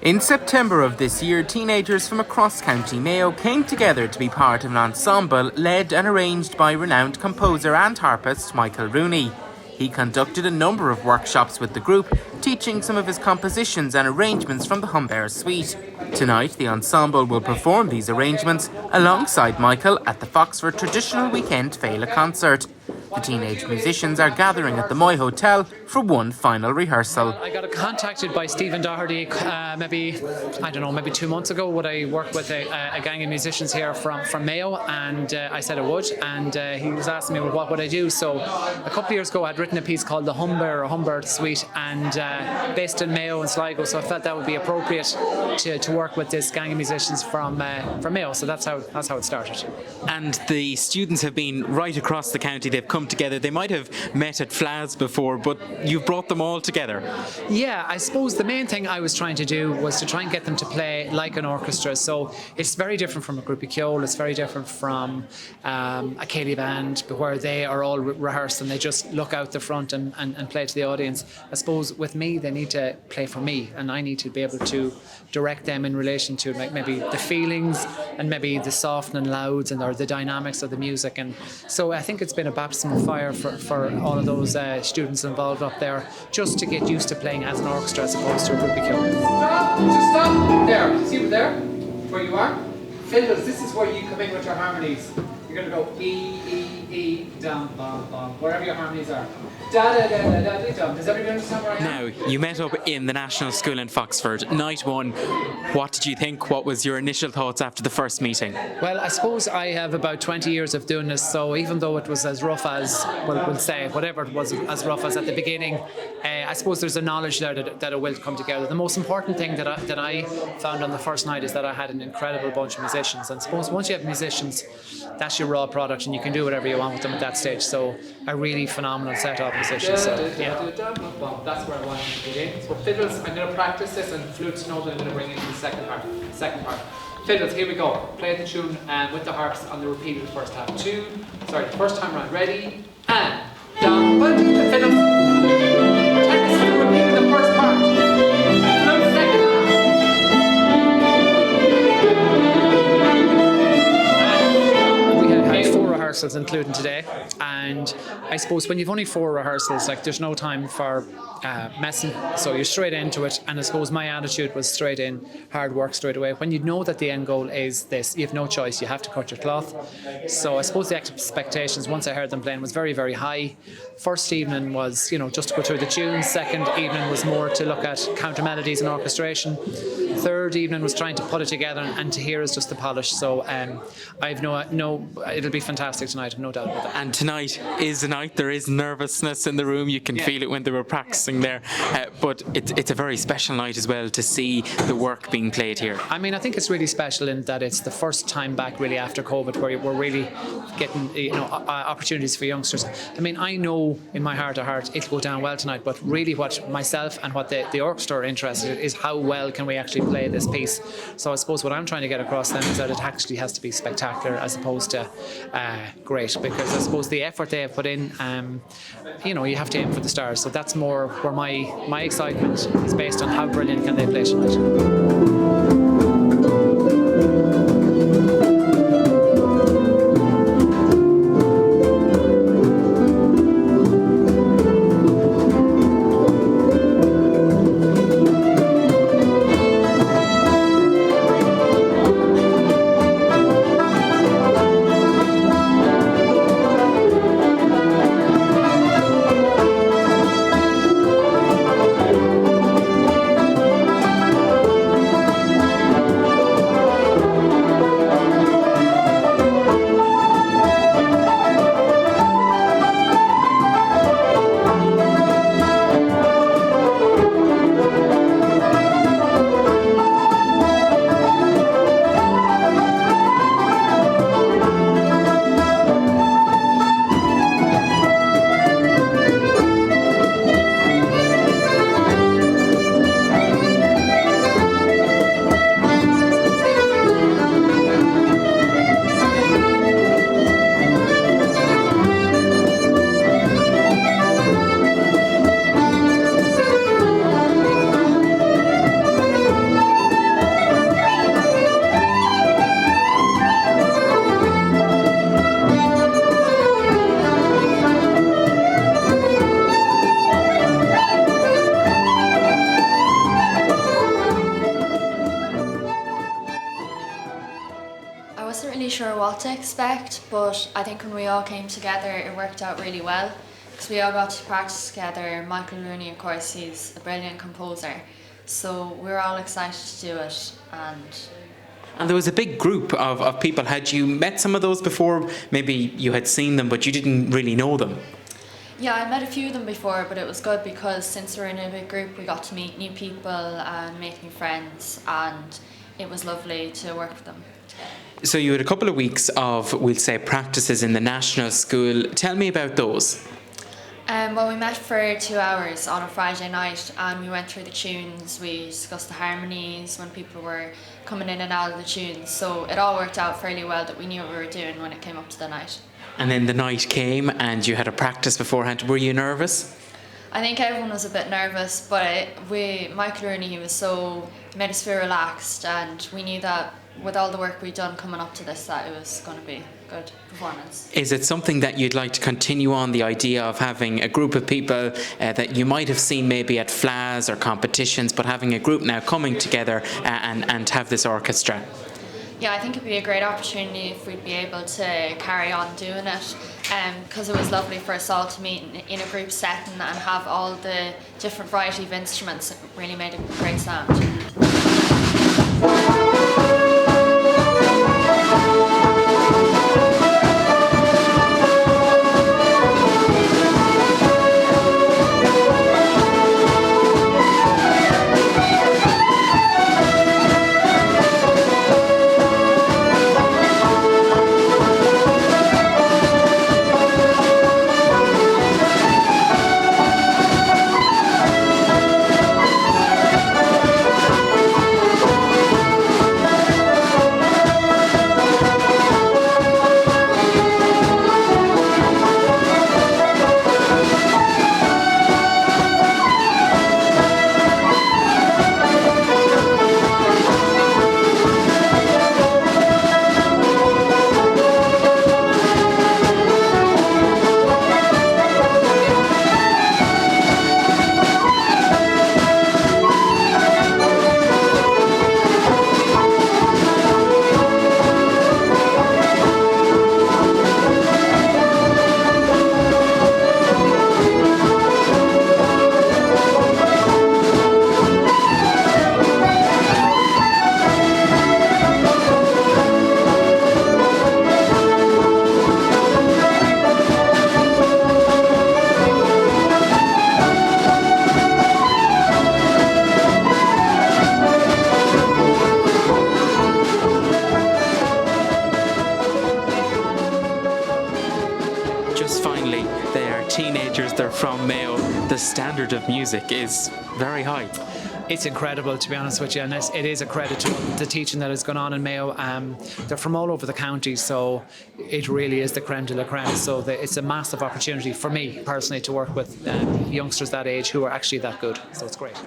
In September of this year, teenagers from across County Mayo came together to be part of an ensemble led and arranged by renowned composer and harpist Michael Rooney. He conducted a number of workshops with the group, teaching some of his compositions and arrangements from the Humbert Suite. Tonight, the ensemble will perform these arrangements alongside Michael at the Foxford Traditional Weekend Féile concert. The teenage musicians are gathering at the Moy Hotel for one final rehearsal. I got contacted by Stephen Doherty maybe 2 months ago. Would I work with a gang of musicians here from Mayo? And I said I would. And he was asking me, well, what would I do? So a couple of years ago, I'd written a piece called the Humbert Suite, and based in Mayo and Sligo. So I felt that would be appropriate to work with this gang of musicians from Mayo. So that's how it started. And the students have been right across the county. They've come together. They might have met at Flas before, but you've brought them all together. Yeah, I suppose the main thing I was trying to do was to try and get them to play like an orchestra. So it's very different from a group of Kjol. It's very different from a Cayley band, where they are all rehearsed and they just look out the front and play to the audience. I suppose with me, they need to play for me, and I need to be able to direct them in relation to like maybe the feelings and maybe the soft and louds or the dynamics of the music. And so I think it's been a baptism of fire for all of those students involved up there, just to get used to playing as an orchestra as opposed to a group of Kjol. Stop! There. See there? Where you are? Fiddles, this is where you come in with your harmonies. You're going to go E, E, E, dum, bum, bum, wherever your harmonies are. Da, da, da, da, da, da, dum. Does everybody understand where I am? Now, you met up in the National School in Foxford. Night one, what did you think? What was your initial thoughts after the first meeting? Well, I suppose I have about 20 years of doing this, so even though it was as rough as, we'll say, whatever it was as rough as at the beginning, I suppose there's a knowledge there that it will come together. The most important thing that I found on the first night is that I had an incredible bunch of musicians, and I suppose once you have musicians, that's your raw product, and you can do whatever you want with them at that stage. So a really phenomenal set of musicians. So, yeah. That's where I want you to begin. So fiddles, I'm going to practice this, and flutes note I'm going to bring into the second part. Fiddles, here we go. Play the tune with the harps on the repeat of the first half. The first time round. Ready? And down, the fiddles. And this is the repeat of the first part. Flute second half. We had 4 rehearsals including today, and I suppose when you've only 4 rehearsals, like there's no time for messing, so you're straight into it. And I suppose my attitude was straight in, hard work straight away. When you know that the end goal is this, you have no choice, you have to cut your cloth. So I suppose the expectations, once I heard them playing, was very, very high. First evening was, just to go through the tunes. Second evening was more to look at counter melodies and orchestration. Third evening was trying to put it together, and to hear is just the polish. So I've it'll be fantastic tonight, I've no doubt about that. And tonight is the night. There is nervousness in the room. You can feel it when they were practicing there. But it's a very special night as well to see the work being played here. I mean, I think it's really special in that it's the first time back really after COVID where we're really getting opportunities for youngsters. I mean, I know in my heart of heart it'll go down well tonight, but really what myself and what the orchestra are interested in is how well can we actually play this piece. So I suppose what I'm trying to get across them is that it actually has to be spectacular as opposed to great, because I suppose the effort they have put in, you have to aim for the stars. So that's more where my excitement is based on how brilliant can they play tonight. what to expect, but I think when we all came together, it worked out really well. Because we all got to practice together. Michael Rooney, of course, he's a brilliant composer. So we were all excited to do it. And there was a big group of people. Had you met some of those before? Maybe you had seen them, but you didn't really know them. Yeah, I met a few of them before, but it was good because since we're in a big group, we got to meet new people and make new friends, and it was lovely to work with them. So you had a couple of weeks of, we'll say, practices in the National School. Tell me about those. Well, we met for 2 hours on a Friday night and we went through the tunes, we discussed the harmonies when people were coming in and out of the tunes, so it all worked out fairly well that we knew what we were doing when it came up to the night. And then the night came and you had a practice beforehand. Were you nervous? I think everyone was a bit nervous, but Michael Rooney, he made us feel relaxed, and we knew that with all the work we'd done coming up to this, that it was going to be a good performance. Is it something that you'd like to continue on, the idea of having a group of people that you might have seen maybe at FLAS or competitions, but having a group now coming together and have this orchestra? Yeah, I think it'd be a great opportunity if we'd be able to carry on doing it, because it was lovely for us all to meet in a group setting and have all the different variety of instruments. It really made a great sound. Just finally, they are teenagers, they're from Mayo. The standard of music is very high. It's incredible, to be honest with you, and it is a credit to the teaching that has gone on in Mayo. They're from all over the county, so it really is the creme de la creme. So it's a massive opportunity for me personally to work with youngsters that age who are actually that good. So it's great.